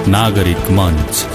नागरिक मञ्च।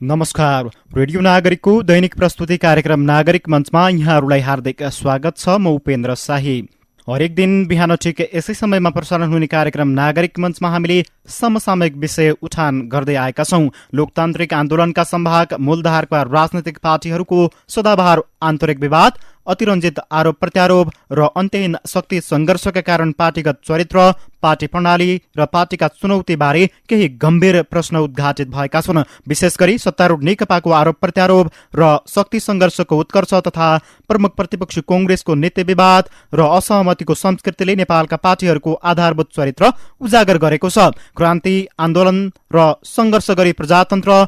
नमस्कार, रेडियो नागरिकको दैनिक प्रस्तुति कार्यक्रम नागरिक मञ्चमा यहाँहरूलाई हार्दिक स्वागत छ। म उपेन्द्र शाही। हरेक दिन बिहान ठिक यसै समयमा प्रसारण हुने कार्यक्रम नागरिक मञ्चमा हामीले समसामयिक विषय उठान गर्दै आएका छौं। लोकतान्त्रिक आन्दोलनका संवाहक मूलधारका राजनैतिक पार्टीहरूको सदाबहार आन्तरिक विवाद, अतिरञ्जित आरोप प्रत्यारोप र अन्तहीन शक्ति संघर्षका कारण पार्टीगत चरित्र, पार्टी प्रणाली र पार्टीका चुनौती बारे केही गम्भीर प्रश्न उद्घाटित भएका छन्। विशेष गरी सत्तारूढ नेकपाको आरोप प्रत्यारोप र शक्ति संघर्षको उत्कर्ष तथा प्रमुख प्रतिपक्षी कांग्रेसको नीति विवाद र असहमतिको संस्कृतिले नेपालका पार्टीहरूको आधारभूत चरित्र उजागर गरेको छ। क्रान्ति आन्दोलन र संघर्ष गरी प्रजातन्त्र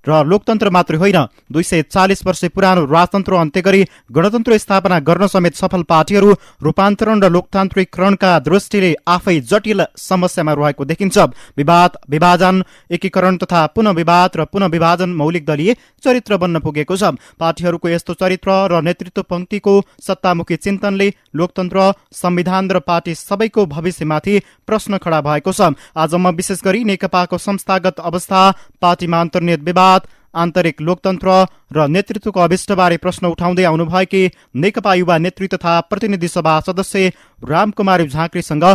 र लोकतन्त्र मात्रै होइन, 240 वर्ष पुरानो राजतन्त्र अन्त्य गरी गणतन्त्र स्थापना गर्न समेत सफल पार्टीहरू रूपान्तरण र लोकतान्त्रिकरणका दृष्टिले आफै जटिल समस्यामा रहेको देखिन्छ। विवाद, विभाजन, एकीकरण तथा पुनः विवाद र पुनः विभाजन मौलिक दलीय चरित्र बन्न पुगेको छ। पार्टीहरूको यस्तो चरित्र र नेतृत्व पंक्तिको सत्तामुखी चिन्तनले लोकतन्त्र, संविधान र पार्टी सबैको भविष्यमाथि प्रश्न खडा भएको छ। आज म विशेष गरी नेकपाको संस्थागत अवस्था, पार्टीमा अन्तर्निहित विवाद, आन्तरिक लोकतन्त्र र नेतृत्वको अभिष्टबारे प्रश्न उठाउँदै आउनुभएकी नेकपा युवा नेतृत्व तथा प्रतिनिधि सभा सदस्य रामकुमारी झाँक्रीसँग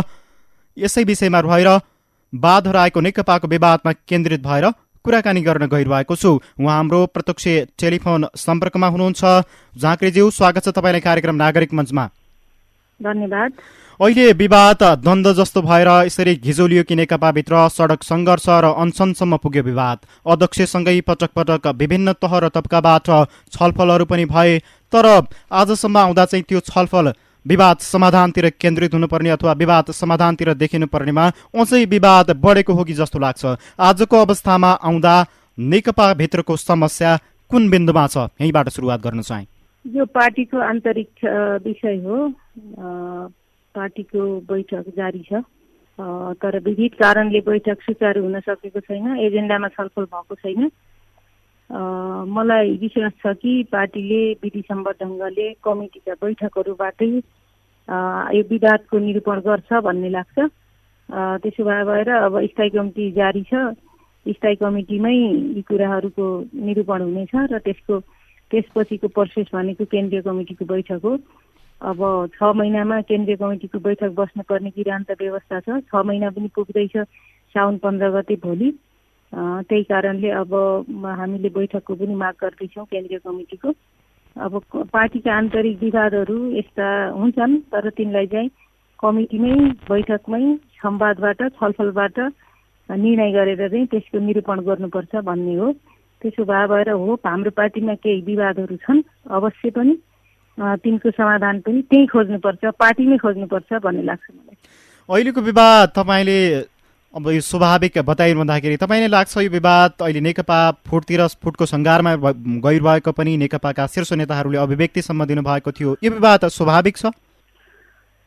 यसै विषयमा रहेर वाद हराएको नेकपाको विवादमा केन्द्रित भएर कुराकानी गर्न गइरहेको छु। उहाँ हाम्रो प्रत्यक्ष टेलिफोन सम्पर्कमा हुनुहुन्छ। झाँक्रीज्यू, स्वागत छ तपाईँलाई कार्यक्रम नागरिक मञ्चमा। धन्यवाद। अहिले विवाद द्वन्द्व जस्तो भएर यसरी घिजोलियो कि नेकपाभित्र सडक सङ्घर्ष र अनसनसम्म पुग्यो विवाद। अध्यक्षसँगै पटक पटक विभिन्न तह र तबकाबाट छलफलहरू पनि भए, तर आजसम्म आउँदा चाहिँ त्यो छलफल विवाद समाधानतिर केन्द्रित हुनुपर्ने अथवा विवाद समाधानतिर देखिनुपर्नेमा अझै विवाद बढेको हो कि जस्तो लाग्छ। आजको अवस्थामा आउँदा नेकपाभित्रको समस्या कुन बिन्दुमा छ, यहीँबाट सुरुवात गर्न चाहे। यो पार्टीको आन्तरिक विषय हो। पार्टीको बैठक जारी छ, तर विविध कारणले बैठक सुचारू हुन सकेको छैन, एजेन्डामा छलफल भएको छैन। मलाई विश्वास छ कि पार्टीले विधिसम्मत ढङ्गले कमिटीका बैठकहरूबाटै यो विवादको निरूपण गर्छ भन्ने लाग्छ। त्यसो भएर अब स्थायी कमिटी जारी छ, स्थायी कमिटीमै यी कुराहरूको निरूपण हुनेछ र त्यसपछिको प्रोसेस भनेको केन्द्रीय कमिटीको बैठक हो। अब 6 महिनामा केन्द्रीय कमिटीको बैठक बस्नुपर्ने किरान्त व्यवस्था छ। 6 महिना पनि पुग्दैछ, साउन 15 गते भोलि। त्यही कारणले अब हामीले बैठकको पनि माग गर्दैछौँ केन्द्रीय कमिटीको। अब पार्टीका आन्तरिक विवादहरू यस्ता हुन्छन्, तर तिनलाई चाहिँ कमिटीमै बैठकमै संवादबाट छलफलबाट निर्णय गरेर चाहिँ त्यसको निरूपण गर्नुपर्छ भन्ने हो। त्यसो भएर हो हाम्रो पार्टीमा केही विवादहरू छन्, अवश्य पनि तिनको समाधान पनि त्यही खोज्नुपर्छ, पार्टीमै खोज्नुपर्छ भन्ने लाग्छ मलाई। अहिलेको विवाद तपाईँले अब यो स्वाभाविक बताइरहँदाखेरि तपाईँले लाग्छ यो विवाद अहिले नेकपा फुटको सङ्घारमा गइरहेको पनि नेकपाका शीर्ष नेताहरूले अभिव्यक्तिसम्म दिनुभएको थियो, यो विवाद स्वाभाविक छ?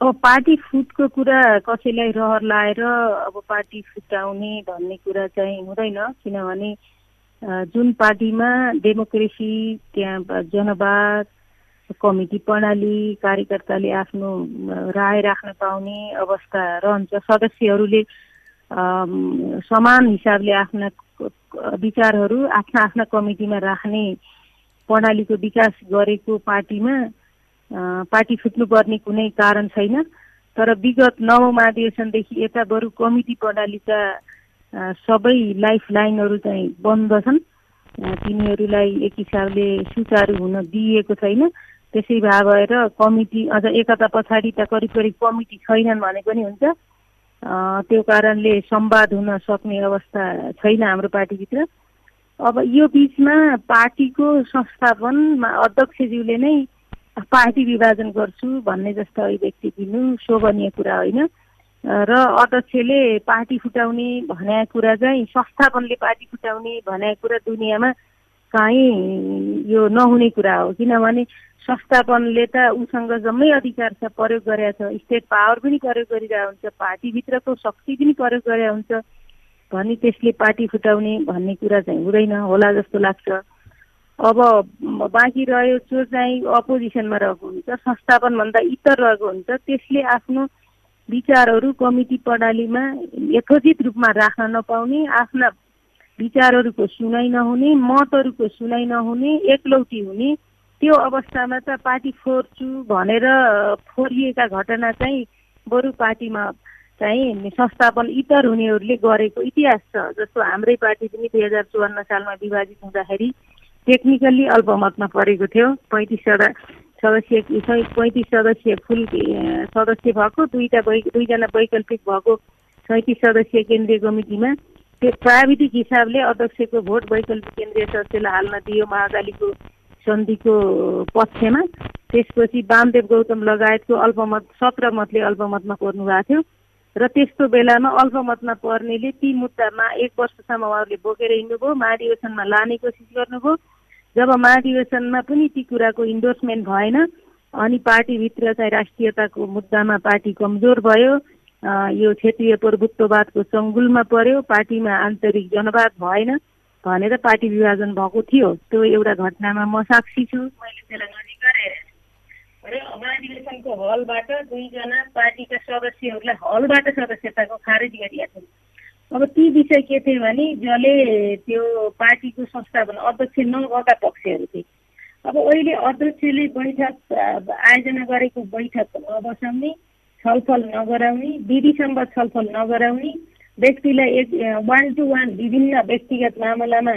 अब पार्टी फुटको कुरा कसैलाई रहर लाएर अब पार्टी फुटाउने भन्ने कुरा चाहिँ हुँदैन, किनभने जुन पार्टीमा डेमोक्रेसी, त्यहाँ जनवाद, कमिटी प्रणाली, कार्यकर्ताले आफ्नो राय राख्न पाउने अवस्था रहन्छ, सदस्यहरूले समान हिसाबले आफ्ना विचारहरू आफ्ना आफ्ना कमिटीमा राख्ने प्रणालीको विकास गरेको पार्टीमा पार्टी फुट्नुपर्ने कुनै कारण छैन। तर विगत 9औं महाधिवेशनदेखि यता बरु कमिटी प्रणालीका सबै लाइफ लाइनहरू चाहिँ बन्द छन्, तिनीहरूलाई एक हिसाबले सुचारू हुन दिइएको छैन। त्यसै भएर कमिटी अझ एकता पछाडि त करिब करिब कमिटी छैनन् भने पनि हुन्छ। त्यो कारणले संवाद हुन सक्ने अवस्था छैन हाम्रो पार्टीभित्र। अब यो बिचमा पार्टीको संस्थापनमा अध्यक्षज्यूले नै पार्टी विभाजन गर्छु भन्ने जस्तो अभिव्यक्ति दिनु शोभनीय कुरा होइन र अध्यक्षले पार्टी फुटाउने भने कुरा चाहिँ संस्थापनले पार्टी फुटाउने भने कुरा दुनियाँमा कहीँ यो नहुने कुरा हो। किनभने संस्थापनले त उसँग जम्मै अधिकार छ, प्रयोग गरेको छ, स्टेट पावर पनि प्रयोग गरिरहेको हुन्छ, पार्टीभित्रको शक्ति पनि प्रयोग गरेको हुन्छ भने त्यसले पार्टी फुटाउने भन्ने कुरा चाहिँ हुँदैन होला जस्तो लाग्छ। अब बाँकी रह्यो जो चाहिँ अपोजिसनमा रहेको हुन्छ, संस्थापनभन्दा इतर रहेको हुन्छ, त्यसले आफ्नो विचारहरू कमिटी प्रणालीमा यथोचित रूपमा राख्न नपाउने, आफ्ना विचारहरूको सुनाइ नहुने, मतहरूको सुनाइ नहुने, एकलौटी हुने, त्यो अवस्थामा त पार्टी फोर्छु भनेर फोरिएका घटना चाहिँ बरु पार्टीमा चाहिँ संस्थापन इतर हुनेहरूले गरेको इतिहास छ। जस्तो हाम्रै पार्टी पनि 2054 सालमा विभाजित हुँदाखेरि टेक्निकल्ली अल्पमतमा परेको थियो। 35 सदस्यीय फुल सदस्य भएको, दुईजना वैकल्पिक भएको 37 सदस्यीय केन्द्रीय कमिटीमा त्यो प्राविधिक हिसाबले अध्यक्षको भोट वैकल्पिक केन्द्रीय सदस्यलाई हाल्न दियो महाकालीको सन्धिको पक्षमा। त्यसपछि वामदेव गौतम लगायतको अल्पमत 17 मतले अल्पमतमा पर्नु भएको थियो र त्यस्तो बेलामा अल्पमतमा पर्नेले ती मुद्दामा 1 वर्षसम्म उहाँहरूले बोकेर हिँड्नुभयो, महाधिवेशनमा लाने कोसिस गर्नुभयो। जब महाधिवेशनमा पनि ती कुराको इन्डोर्समेन्ट भएन अनि पार्टीभित्र चाहिँ राष्ट्रियताको मुद्दामा पार्टी कमजोर भयो, यो क्षेत्रीय प्रभुत्ववादको चङ्गुलमा पर्यो, पार्टीमा आन्तरिक जनवाद भएन भनेर पार्टी विभाजन भएको थियो। त्यो एउटा घटनामा म साक्षी छु, मैले त्यसलाई नजिक हेरेँ र महाधिवेशनको हलबाट 2 जना पार्टीका सदस्यहरूलाई हलबाट सदस्यताको खारेज गरिएको थियो। अब ती विषय के थिए भने जसले त्यो पार्टीको संस्थापन अध्यक्ष नभएका पक्षहरू थिए। अब अहिले अध्यक्षले बैठक आयोजना गरेको बैठक नबसाउने, छलफल नगराउने, विधिसम्मत छलफल नगराउने, व्यक्तिलाई 1 to 1 विभिन्न व्यक्तिगत मामलामा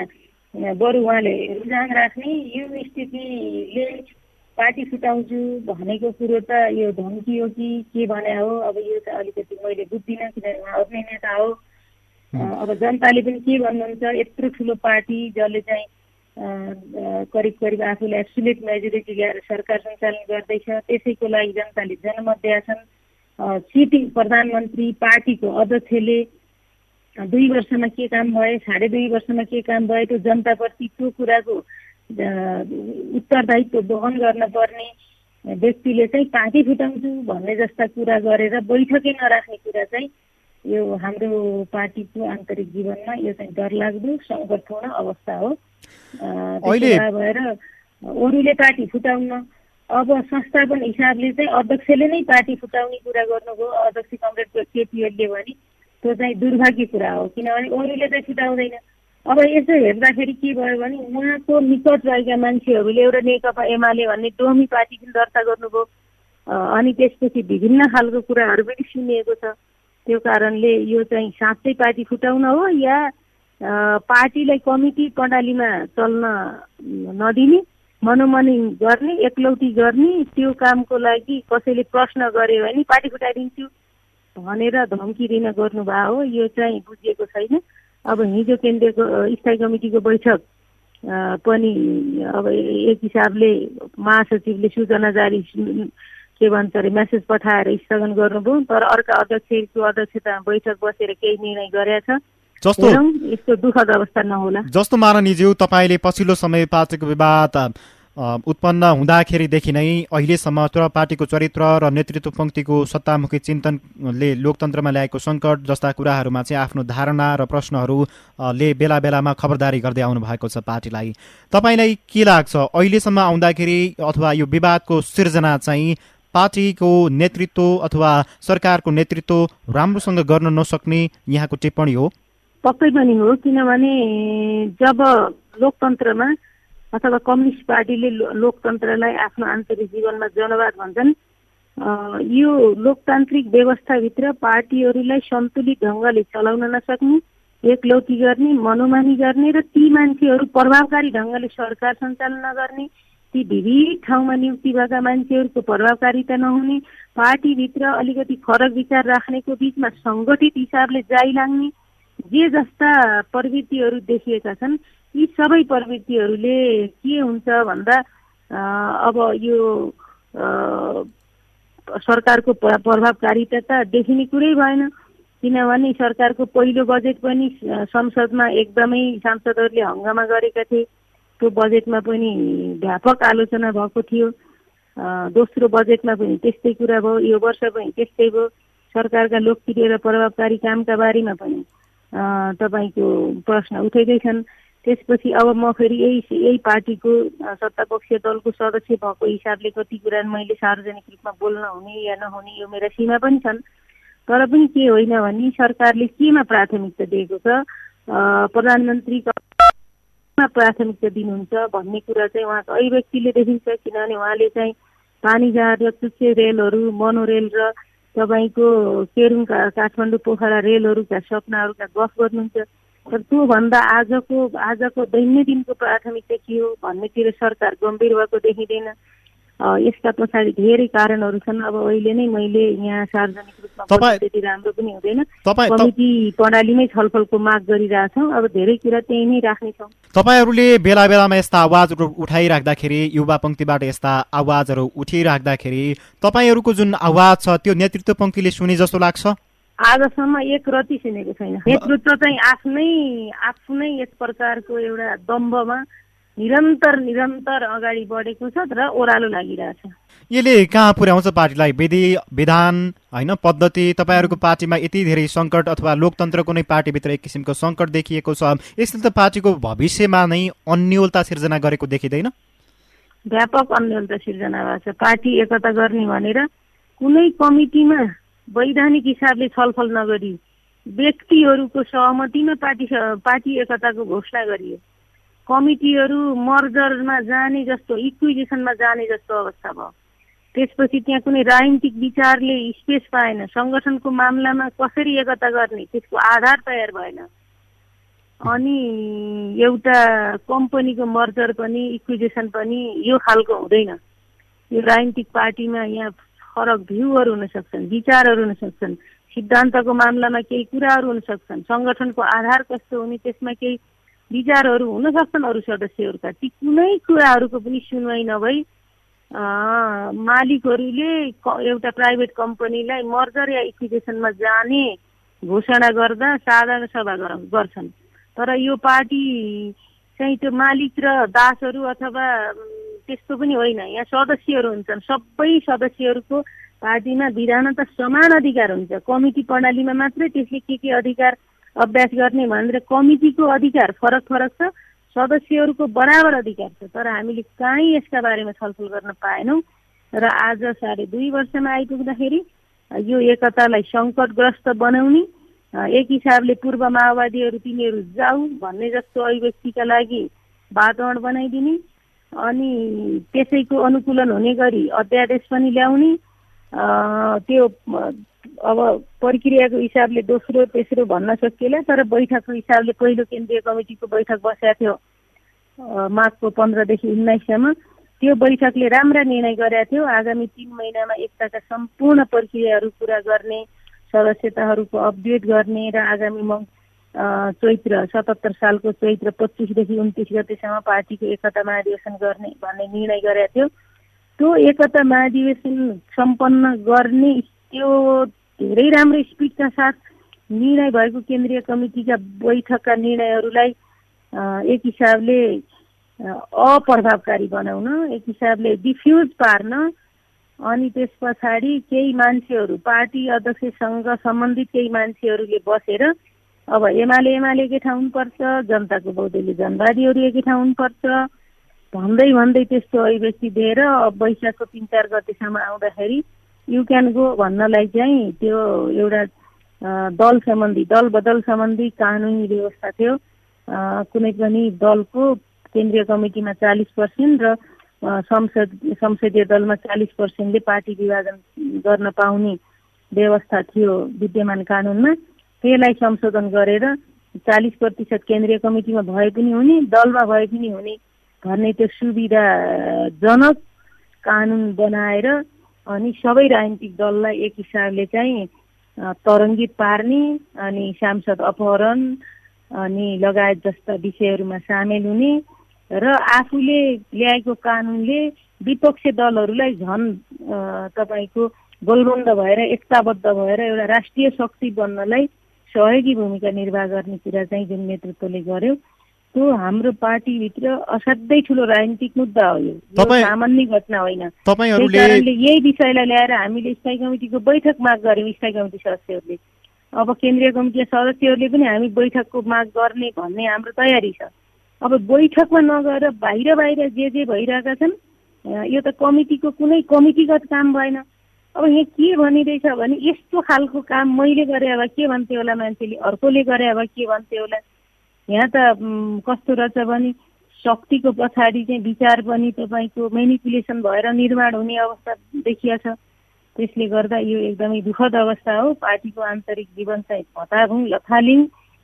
बरु उहाँले रुझान राख्ने, यो स्थितिले पार्टी फुटाउँछु भनेको कुरो त यो धम्की हो कि के भने हो। अब यो त अलिकति मैले बुझ्दिनँ, किनभने उहाँ आफ्नै नेता हो। अब जनताले पनि के भन्नुहुन्छ, यत्रो ठुलो पार्टी जसले चाहिँ करिब आफूले एब्सोल्युट मेजोरिटी ल्याएर सरकार सञ्चालन गर्दैछ, त्यसैको लागि जनताले जनमत दिएका छन्। सिटिङ प्रधानमन्त्री पार्टीको अध्यक्षले 2 वर्षमा के काम भए, 2.5 वर्षमा के काम भयो, त्यो जनताप्रति त्यो कुराको उत्तरदायित्व वहन गर्न पर्ने व्यक्तिले चाहिँ पार्टी फुटाउँछु भन्ने जस्ता कुरा गरेर बैठकै नराख्ने कुरा चाहिँ यो हाम्रो पार्टीको आन्तरिक जीवनमा यो चाहिँ डरलाग्दो सङ्कटपूर्ण अवस्था हो। भएर अरूले पार्टी फुटाउन, अब संस्थापन हिसाबले चाहिँ अध्यक्षले नै पार्टी फुटाउने कुरा गर्नुभयो, अध्यक्ष कमरेड केपी ओलीले भने त्यो चाहिँ दुर्भाग्य कुरा हो, किनभने अरूले चाहिँ फुटाउँदैन। अब यसो हेर्दाखेरि के भयो भने उहाँको निकट रहेका मान्छेहरूले एउटा नेकपा एमाले भन्ने डोमी पार्टी पनि दर्ता गर्नुभयो अनि त्यसपछि विभिन्न खालको कुराहरू पनि सुनिएको छ। त्यो कारणले यो चाहिँ साँच्चै पार्टी फुटाउन हो या पार्टीलाई कमिटी प्रणालीमा चल्न नदिने, मनोमनी गर्ने, एकलौटी गर्ने, त्यो कामको लागि कसैले प्रश्न गर्यो भने पार्टी फुटाइदिन्छु भनेर धम्की दिन गर्नुभयो हो, यो चाहिँ बुझिएको छैन। अब हिजो केन्द्रीय स्थायी कमिटीको बैठक पनि अब एक हिसाबले महासचिवले सूचना जारी के भन्छ अरे मेसेज पठाएर स्थगन गर्नुभयो, तर अर्का अध्यक्षको अध्यक्षतामा बैठक बसेर केही निर्णय गरेछ। यस्तो दुःखद अवस्था नहोला। जस्तो माननीयज्यू, तपाईँले पछिल्लो समय पार्टीको विवाद उत्पन्न हुँदाखेरिदेखि नै अहिलेसम्म पार्टीको चरित्र र नेतृत्व पङ्क्तिको सत्तामुखी चिन्तनले लोकतन्त्रमा ल्याएको सङ्कट जस्ता कुराहरूमा चाहिँ आफ्नो धारणा र प्रश्नहरूले बेला बेलामा खबरदारी गर्दै आउनु भएको छ पार्टीलाई। तपाईँलाई के लाग्छ अहिलेसम्म आउँदाखेरि अथवा यो विवादको सिर्जना चाहिँ पार्टीको नेतृत्व अथवा सरकारको नेतृत्व राम्रोसँग गर्न नसक्ने यहाँको टिप्पणी हो? पक्कै पनि हो, किनभने जब लोकतन्त्रमा अथवा कम्युनिस्ट पार्टीले लोकतन्त्रलाई आफ्नो आन्तरिक जीवनमा जनवाद भन्छन्, यो लोकतान्त्रिक व्यवस्थाभित्र पार्टीहरूलाई सन्तुलित ढङ्गले चलाउन नसक्ने, एकलौटी गर्ने, मनोमानी गर्ने र ती मान्छेहरू प्रभावकारी ढङ्गले सरकार सञ्चालन नगर्ने, ती विविध ठाउँमा नियुक्ति भएका मान्छेहरूको प्रभावकारिता नहुने, पार्टीभित्र अलिकति फरक विचार राख्नेको बिचमा सङ्गठित हिसाबले जाइ लाग्ने, जे जस्ता प्रवृत्तिहरू देखिएका छन्, यी सबै प्रवृत्तिहरूले के हुन्छ भन्दा अब यो सरकारको प्रभावकारिता त देखिने कुरै भएन, किनभने सरकारको पहिलो बजेट पनि संसदमा एकदमै सांसदहरूले हङ्गामा गरेका थिए। त्यो बजेटमा पनि व्यापक आलोचना भएको थियो। दोस्रो बजेटमा पनि त्यस्तै कुरा भयो, यो वर्ष पनि त्यस्तै भयो। सरकारका लोकप्रिय र प्रभावकारी कामका बारेमा पनि तपाईँको प्रश्न उठेकै छन्। त्यसपछि अब म फेरि यही पार्टीको सत्तापक्षीय दलको सदस्य भएको हिसाबले कति कुरा मैले सार्वजनिक रूपमा बोल्न हुने या नहुने यो मेरा सीमा पनि छन्। तर पनि के होइन भने सरकारले केमा प्राथमिकता दिएको छ, प्रधानमन्त्रीका प्राथमिकता दिनुहुन्छ भन्ने कुरा चाहिँ उहाँको अभिव्यक्तिले देखिन्छ। किनभने उहाँले चाहिँ पानी जहाज र चुच्चे रेलहरू, मोनोरेल र तपाईँको केरुङ काठमाडौँ पोखरा रेलहरूका सपनाहरूका गफ गर्नुहुन्छ। तर त्योभन्दा आजको दैनन्दिनको प्राथमिकता के हो भन्नेतिर सरकार गम्भीर भएको देखिँदैन। यसका पछाडि धेरै कारणहरू छन्। अब अहिले नै मैले यहाँ सार्वजनिक रूपमा त्यति राम्रो पनि हुँदैन। कमिटी प्रणालीमै छलफलको माग गरिरहेछौँ। अब धेरै कुरा त्यही नै राख्नेछौँ। तपाईँहरूले बेला बेलामा यस्ता आवाजहरू उठाइराख्दाखेरि, युवा पङ्क्तिबाट यस्ता आवाजहरू उठिराख्दाखेरि तपाईँहरूको जुन आवाज छ त्यो नेतृत्व पङ्क्तिले सुने जस्तो लाग्छ? आजसम्म एक रति सुनेको छैन। नेतृत्व चाहिँ आफ्नै यस प्रकारको एउटा दम्भमा निरन्तर अगाडि बढेको छ र ओह्रालो लागिरहेछ। यसले कहाँ पुर्याउँछ पार्टीलाई? विधान होइन, पद्धति? तपाईँहरूको पार्टीमा यति धेरै सङ्कट अथवा लोकतन्त्रको नै पार्टीभित्र एक किसिमको सङ्कट देखिएको छ, यसले त पार्टीको भविष्यमा नै अन्योलता सिर्जना गरेको देखिँदैन? व्यापक अन्योलता सिर्जना भएको छ। पार्टी एकता गर्ने भनेर कुनै कमिटीमा वैधानिक हिसाबले छलफल नगरी व्यक्तिहरूको सहमतिमा पार्टी एकताको घोषणा गरियो। कमिटीहरू मर्जरमा जाने जस्तो, इक्विजिसनमा जाने जस्तो अवस्था भयो। त्यसपछि त्यहाँ कुनै राजनीतिक विचारले स्पेस पाएन। सङ्गठनको मामलामा कसरी एकता गर्ने त्यसको आधार तयार भएन। अनि एउटा कम्पनीको मर्जर पनि इक्विजिसन पनि यो खालको हुँदैन। यो राजनीतिक पार्टीमा यहाँ फरक भ्यूहरू हुन सक्छन्, विचारहरू हुन सक्छन्, सिद्धान्तको मामलामा केही कुराहरू हुन सक्छन्, सङ्गठनको आधार कस्तो हुने त्यसमा केही विचारहरू हुन सक्छन् अरू सदस्यहरूका। ती कुनै कुराहरूको पनि सुनवाई नभई मालिकहरूले एउटा प्राइभेट कम्पनीलाई मर्जर या इक्विजिसनमा जाने घोषणा गर्दा साधारण सभा गर्छन्। तर यो पार्टी चाहिँ त्यो मालिक र दासहरू अथवा त्यस्तो पनि होइन। यहाँ सदस्यहरू हुन्छन्। सबै सदस्यहरूको पार्टीमा विधानतः समान अधिकार हुन्छ। कमिटी प्रणालीमा मात्रै त्यसले के अधिकार अभ्यास गर्ने भनेर कमिटीको अधिकार फरक छ, सदस्यहरूको बराबर अधिकार छ। तर हामीले कहीँ यसका बारेमा छलफल गर्न पाएनौँ र आज 2.5 वर्षमा आइपुग्दाखेरि यो एकतालाई सङ्कटग्रस्त बनाउने, एक हिसाबले पूर्व माओवादीहरू तिनीहरू जाऊ भन्ने जस्तो अभिव्यक्तिका लागि वातावरण बनाइदिने, अनि त्यसैको अनुकूलन हुने गरी अध्यादेश पनि ल्याउने, त्यो अब प्रक्रियाको हिसाबले दोस्रो तेस्रो भन्न सकिएला। तर बैठकको हिसाबले पहिलो केन्द्रीय कमिटीको बैठक बसेको थियो माघको 15 देखि 19सम्म। त्यो बैठकले राम्रा निर्णय गरेका थियो। आगामी 3 महिनामा एकताका सम्पूर्ण प्रक्रियाहरू पुरा गर्ने, सदस्यताहरूको अपडेट गर्ने र आगामी चैत्र 77 सालको चैत्र 25 देखि 29 गतेसम्म पार्टीको एकता महाधिवेशन गर्ने भन्ने निर्णय गरेका थियो। त्यो एकता महाधिवेशन सम्पन्न गर्ने त्यो धेरै राम्रो स्पिडका साथ निर्णय भएको केन्द्रीय कमिटीका बैठकका निर्णयहरूलाई एक हिसाबले अप्रभावकारी बनाउन, एक हिसाबले डिफ्युज पार्न, अनि त्यस पछाडि केही मान्छेहरू पार्टी अध्यक्षसँग सम्बन्धित केही मान्छेहरूले बसेर अब एमालेकै ठाउँ हुनुपर्छ, जनताको बहुदलीय जनवादीहरू एकै ठाउँ हुनुपर्छ भन्दै त्यस्तो अभिव्यक्ति दिएर वैशाखको 3-4 गतेसम्म आउँदाखेरि यु क्यान गो भन्नलाई चाहिँ त्यो एउटा दल बदल सम्बन्धी कानुनी व्यवस्था थियो। कुनै पनि दलको केन्द्रीय कमिटीमा 40% र संसदीय दलमा 40%ले पार्टी विभाजन गर्न पाउने व्यवस्था थियो विद्यमान कानुनमा। त्यसलाई संशोधन गरेर 40% केन्द्रीय कमिटीमा भए पनि हुने, दलमा भए पनि हुने भन्ने त्यो सुविधाजनक कानुन बनाएर अनि सबै राजनीतिक दललाई एक हिसाबले चाहिँ तरङ्गित पार्ने, अनि सांसद अपहरण अनि लगायत जस्ता विषयहरूमा सामेल हुने र आफूले ल्याएको कानुनले विपक्षी दलहरूलाई झन् तपाईँको गोलबन्द भएर एकताबद्ध भएर एउटा राष्ट्रिय शक्ति बन्नलाई सहयोगी भूमिका निर्वाह गर्ने कुरा चाहिँ जुन नेतृत्वले गर्यो त्यो हाम्रो पार्टीभित्र असाध्यै ठुलो राजनीतिक मुद्दा हो। यो सामान्य घटना होइन। त्यही कारणले यही विषयलाई ल्याएर हामीले स्थायी कमिटीको बैठक माग गर्यौँ। स्थायी कमिटी सदस्यहरूले, अब केन्द्रीय कमिटीका सदस्यहरूले पनि हामी बैठकको माग गर्ने भन्ने हाम्रो तयारी छ। अब बैठकमा नगएर बाहिर बाहिर जे भइरहेका छन्, यो त कमिटीको कुनै कमिटीगत काम भएन। अब यहाँ के भनिरहेछ भने यस्तो खालको काम मैले गरे भए के भन्थे होला, मान्छेले अर्कोले गरे भए के भन्थे होला। यहाँ त कस्तो रहेछ भने शक्तिको पछाडि चाहिँ विचार पनि तपाईँको मेनिपुलेसन भएर निर्माण हुने अवस्था देखिया छ। त्यसले गर्दा यो एकदमै दुःखद अवस्था हो। पार्टीको आन्तरिक जीवन चाहिँ भताभुङ लथालिङ,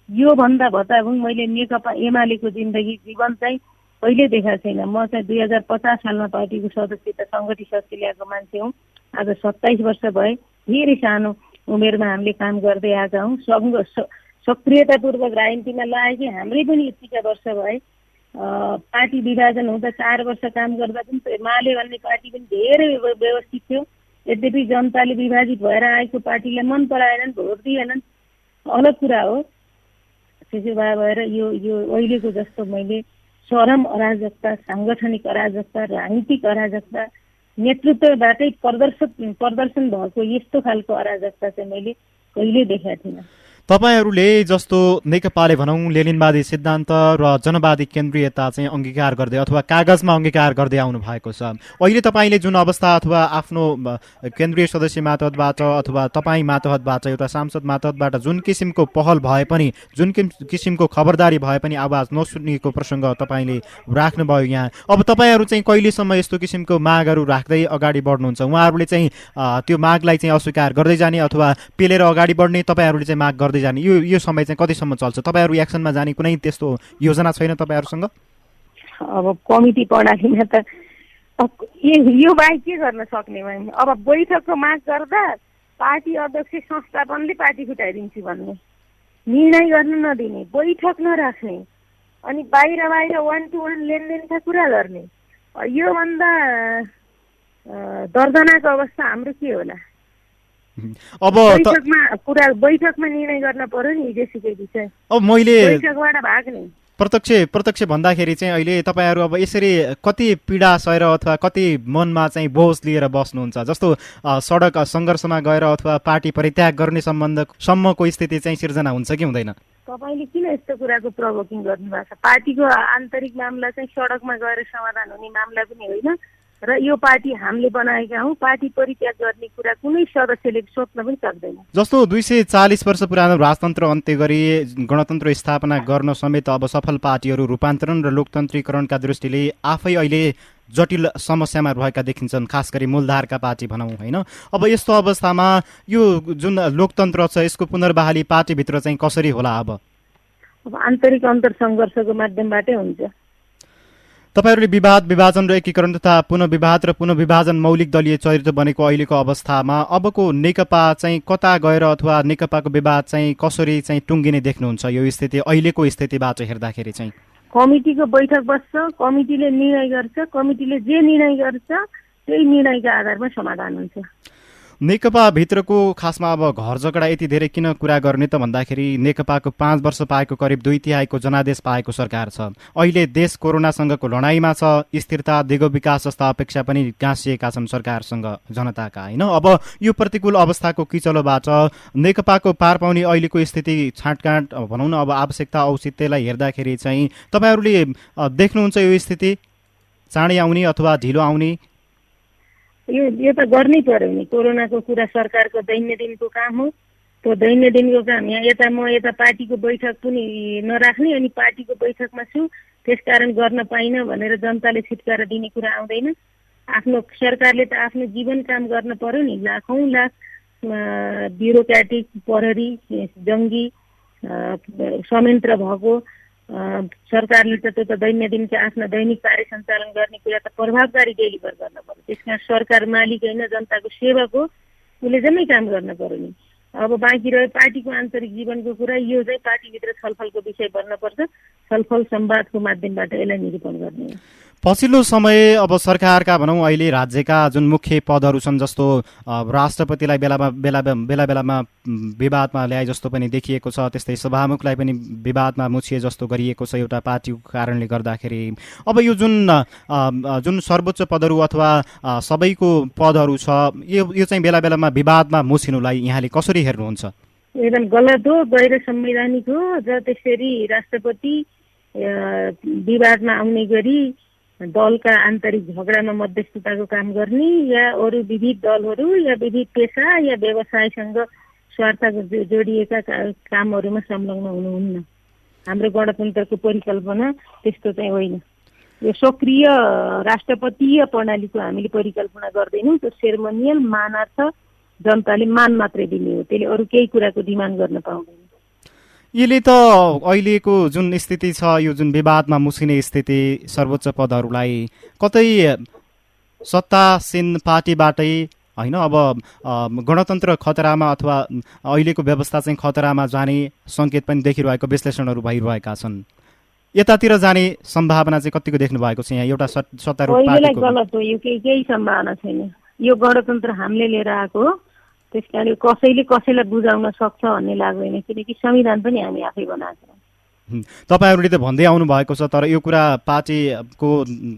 योभन्दा भताभुङ मैले नेकपा एमालेको जिन्दगी जीवन चाहिँ कहिले देखाएको छैन। म चाहिँ 2050 सालमा पार्टीको सदस्यता सङ्गठित सदस्य ल्याएको मान्छे हुँ। आज 27 वर्ष भए। धेरै सानो उमेरमा हामीले काम गर्दै आएका हौँ। सक्रियतापूर्वक राजनीतिमा लागेकी हाम्रै पनि यतिका वर्ष भए। पार्टी विभाजन हुँदा 4 वर्ष काम गर्दा पनि एमाले भन्ने पार्टी पनि धेरै व्यवस्थित थियो। यद्यपि जनताले विभाजित भएर आएको पार्टीलाई मन पराएनन्, भोट दिएनन्, अलग कुरा हो। त्यसो भएर यो अहिलेको जस्तो मैले चरम अराजकता, साङ्गठनिक अराजकता, राजनीतिक अराजकता, नेतृत्वबाटै प्रदर्शन भएको यस्तो खालको अराजकता चाहिँ मैले कहिले देखाएको थिइनँ। तपाईहरूले जस्तो नेकपाले भनौँ लेनिनवादी सिद्धान्त र जनवादी केन्द्रीयता चाहिँ अंगीकार गर्दै अथवा कागजमा अंगीकार गर्दै आउनु भएको छ। अहिले तपाईँले जुन अवस्था अथवा आफ्नो केन्द्रीय सदस्य मातहतबाट अथवा तपाईँ मातहतबाट एउटा सांसद मातहतबाट जुन किसिमको पहल भए पनि, जुन किसिमको खबरदारी भए पनि आवाज नसुनिएको प्रसङ्ग तपाईँले राख्नुभयो यहाँ। अब तपाईँहरू चाहिँ कहिलेसम्म यस्तो किसिमको मागहरू राख्दै अगाडि बढ्नुहुन्छ? उहाँहरूले चाहिँ त्यो मागलाई चाहिँ अस्वीकार गर्दै जाने अथवा पेलेर अगाडि बढ्ने, तपाईँहरूले चाहिँ माग जाने, यो समय चाहिँ कतिसम्म चल्छ? तपाईँहरू एक्सनमा जाने कुनै त्यस्तो योजना छैन तपाईँहरूसँग? अब कमिटी प्रणालीमा त यो बाहेक के गर्न सक्ने? अब बैठकको माग गर्दा पार्टी अध्यक्ष संस्थापनले पार्टी फुटाइदिन्छु भन्ने, निर्णय गर्न नदिने, बैठक नराख्ने, अनि बाहिर 1-to-1 लेनदेनका कुरा गर्ने, योभन्दा दर्दनाको अवस्था हाम्रो के होला? अब बैठकमा निर्णय गर्न पर्यो नि हिजोसुकै विषय। अब मैले बैठकबाट भाग्ने प्रत्यक्ष भन्दाखेरि चाहिँ अहिले तपाईँहरू अब यसरी कति पीडा सहेर अथवा कति मनमा चाहिँ बोझ लिएर बस्नुहुन्छ? जस्तो सडक सङ्घर्षमा गएर अथवा पार्टी परित्याग गर्ने सम्मको स्थिति चाहिँ सिर्जना हुन्छ कि हुँदैन? तपाईँले किन यस्तो कुराको प्रभोकिङ गर्नुभएको छ? पार्टीको आन्तरिक मामला चाहिँ सडकमा गएर समाधान हुने मामला पनि होइन र यो पार्टी हामीले बनाएका हौँ। पार्टी परित्याग गर्ने कुरा कुनै सदस्यले सोच्न पनि सक्दैन। जस्तो 240 वर्ष पुरानो राजतन्त्र अन्त्य गरी गणतन्त्र स्थापना गर्न समेत अब सफल पार्टीहरू रूपान्तरण र लोकतन्त्रीकरणका दृष्टिले आफै अहिले जटिल समस्यामा रहेका देखिन्छन्, खास गरी मूलधारका पार्टी भनौँ होइन। अब यस्तो अवस्थामा यो जुन लोकतन्त्र छ यसको पुनर्बहाली पार्टीभित्र चाहिँ कसरी होला? अब आन्तरिक अन्तर्सङ्घर्षको माध्यमबाटै हुन्छ। तपाईहरूले विवाद विभाजन र एकीकरण तथा पुनर्विवाद र पुनर्विभाजन मौलिक दलीय चरित्र बनेको अहिलेको अवस्थामा अबको नेकपा चाहिँ कता गएर अथवा नेकपाको विवाद चाहिँ कसरी चाहिँ टुङ्गिने देख्नुहुन्छ? यो स्थिति अहिलेको स्थितिबाट हेर्दाखेरि चाहिँ कमिटीको बैठक बस्छ, कमिटीले निर्णय गर्छ, कमिटीले जे निर्णय गर्छ त्यही निर्णयका आधारमा समाधान हुन्छ। नेकपा भित्रको खासमा अब घर झगडा यति धेरै किन कुरा गर्ने त भन्दाखेरि नेकपाको 5 वर्ष पाएको करिब 2/3 जनादेश पाएको सरकार छ। अहिले देश कोरोनासँगको लडाईँमा छ। स्थिरता, दिगो विकास जस्ता अपेक्षा पनि गाँसिएका छन् सरकारसँग जनताका होइन। अब यो प्रतिकूल अवस्थाको किचलोबाट नेकपाको पार पाउने अहिलेको स्थिति छाँटकाँट भनौँ न अब आवश्यकता औचित्यलाई हेर्दाखेरि चाहिँ तपाईँहरूले देख्नुहुन्छ यो स्थिति चाँडै आउने अथवा ढिलो आउने? यो त गर्नै पर्यो नि। कोरोनाको कुरा सरकारको दैनन्दिनको काम हो। त्यो दैनन्दिनको काम यता पार्टीको बैठक पनि नराख्ने अनि पार्टीको बैठकमा छु त्यसकारण गर्न पाइन भनेर जनताले छिटकारा दिने कुरा आउँदैन। आफ्नो सरकारले त आफ्नो जीवन काम गर्न पर्यो नि। लाखौँ लाख ब्युरोक्रेटिक प्रहरी जङ्गी संयन्त्र भएको सरकारले त त्यो त दैनन्दिनका आफ्ना दैनिक कार्य सञ्चालन गर्ने कुरा त प्रभावकारी डेलिभर गर्न पर्यो। त्यसमा सरकार मालिक होइन, जनताको सेवक हो, उसले जम्मै काम गर्न पर्यो नि। अब बाँकी रह्यो पार्टीको आन्तरिक जीवनको कुरा, यो चाहिँ पार्टीभित्र छलफलको विषय बन्नपर्छ। छलफल संवादको माध्यमबाट यसलाई निरूपण गर्ने हो। पछिल्लो समय अब सरकारका भनौँ अहिले राज्यका जुन मुख्य पदहरू छन् जस्तो राष्ट्रपतिलाई बेलामा विवादमा ल्याए जस्तो पनि देखिएको छ, त्यस्तै सभामुखलाई पनि विवादमा मुछिए जस्तो गरिएको छ एउटा पार्टीको कारणले गर्दाखेरि। अब यो जुन सर्वोच्च पदहरू अथवा सबैको पदहरू छ यो चाहिँ बेलामा विवादमा मुछिनुलाई यहाँले कसरी हेर्नुहुन्छ? एकदम गलत हो, गैर संवैधानिक हो। र त्यसरी राष्ट्रपति विवादमा आउने गरी दलका आन्तरिक झगडामा मध्यस्थताको काम गर्ने या अरू विविध दलहरू या विविध पेसा या व्यवसायसँग स्वार्थ जोडिएका कामहरूमा संलग्न हुनुहुन्न। हाम्रो गणतन्त्रको परिकल्पना त्यस्तो चाहिँ होइन। यो सक्रिय राष्ट्रपतीय प्रणालीको हामीले परिकल्पना गर्दैनौँ। त्यो सेरेमोनियल मानार्थ जनताले मान मात्रै दिने हो, त्यसले अरू केही कुराको डिमान्ड गर्न पाउँदैन। यसले त अहिलेको जुन स्थिति छ, यो जुन विवादमा मुछिने स्थिति सर्वोच्च पदहरूलाई कतै सत्तासीन पार्टीबाटै होइन अब गणतन्त्र खतरामा अथवा अहिलेको व्यवस्था चाहिँ खतरामा जाने सङ्केत पनि देखिरहेको विश्लेषणहरू भइरहेका छन्। यतातिर जाने सम्भावना चाहिँ कतिको देख्नु भएको छ यहाँ एउटा सत्तारूढ पार्टीको? गलत हो, यो केही सम्भावना छैन। यो गणतन्त्र हामीले लिएर आएको हो, त्यस कारण कसैले कसैलाई बुझाउन सक्छ भन्ने लाग्दैन, किनकि संविधान पनि हामी आफै बनाएको छौँ। तपाईँहरूले त भन्दै आउनु भएको छ, तर यो कुरा पार्टीको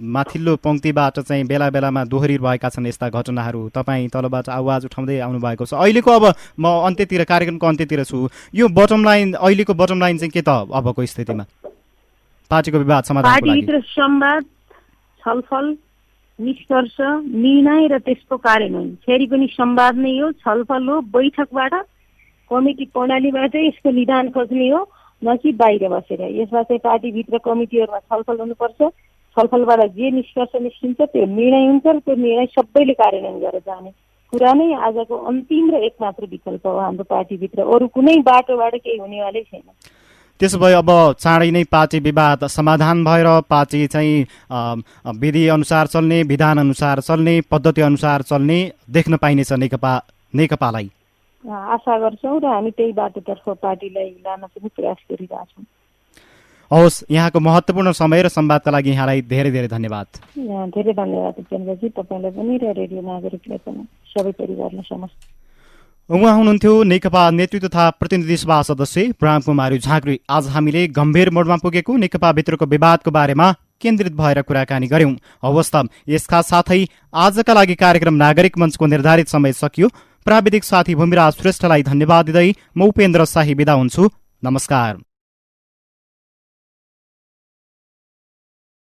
माथिल्लो पङ्क्तिबाट चाहिँ बेलामा दोहोरिरहेका छन् यस्ता घटनाहरू। तपाईँ तलबाट आवाज उठाउँदै आउनु भएको छ। अहिलेको अब म अन्त्यतिर कार्यक्रमको अन्त्यतिर छु, यो बटम लाइन अहिलेको बटम लाइन चाहिँ के त अबको स्थितिमा पार्टीको विवाद समाधानको लागि? पार्टीभित्र संवाद, छलफल, निष्कर्ष, निर्णय र त्यसको कार्यान्वयन फेरि पनि संवाद नै हो, छलफल हो। बैठकबाट कमिटी प्रणालीबाट यसको निदान खोज्ने हो, न कि बाहिर बसेर। यसमा चाहिँ पार्टीभित्र कमिटीहरूमा छलफल हुनुपर्छ। छलफलबाट जे निष्कर्ष निस्किन्छ त्यो निर्णय हुन्छ र त्यो निर्णय सबैले कार्यान्वयन गरेर जाने कुरा नै आजको अन्तिम र एकमात्र विकल्प हो हाम्रो पार्टीभित्र। अरू कुनै बाटोबाट केही हुनेवालै छैन। त्यसो भए अब चाँडै नै पार्टी विवाद समाधान भएर पार्टी चाहिँ विधि अनुसार चल्ने, विधान अनुसार चल्ने, पद्धति अनुसार चल्ने देख्न पाइनेछ नेकपालाई? आशा गर्छौँ र हामी त्यही बाटोतर्फ पार्टीलाई लान पनि प्रयास गरिरहेछौँ। हवस्, यहाँको महत्त्वपूर्ण समय र संवादका लागि यहाँलाई धेरै धेरै धन्यवाद। धेरै धन्यवाद उपेन्द्रजी, तपाईँलाई पनि र रेडियो नागरिकलाई पनि, सबै परिवारलाई समस्त। उहाँ हुनुहुन्थ्यो नेकपा नेतृत्व तथा प्रतिनिधि सभा सदस्य ब्रह्मकुमारी झाँक्री। आज हामीले गम्भीर मोडमा पुगेको नेकपा भित्रको विवादको बारेमा केन्द्रित भएर कुराकानी गर्यौं। हवस् त, यसका साथै आजका लागि कार्यक्रम नागरिक मञ्चको निर्धारित समय सकियो। प्राविधिक साथी भूमिराज श्रेष्ठलाई धन्यवाद दिँदै म उपेन्द्र शाही बिदा हुन्छु। नमस्कार।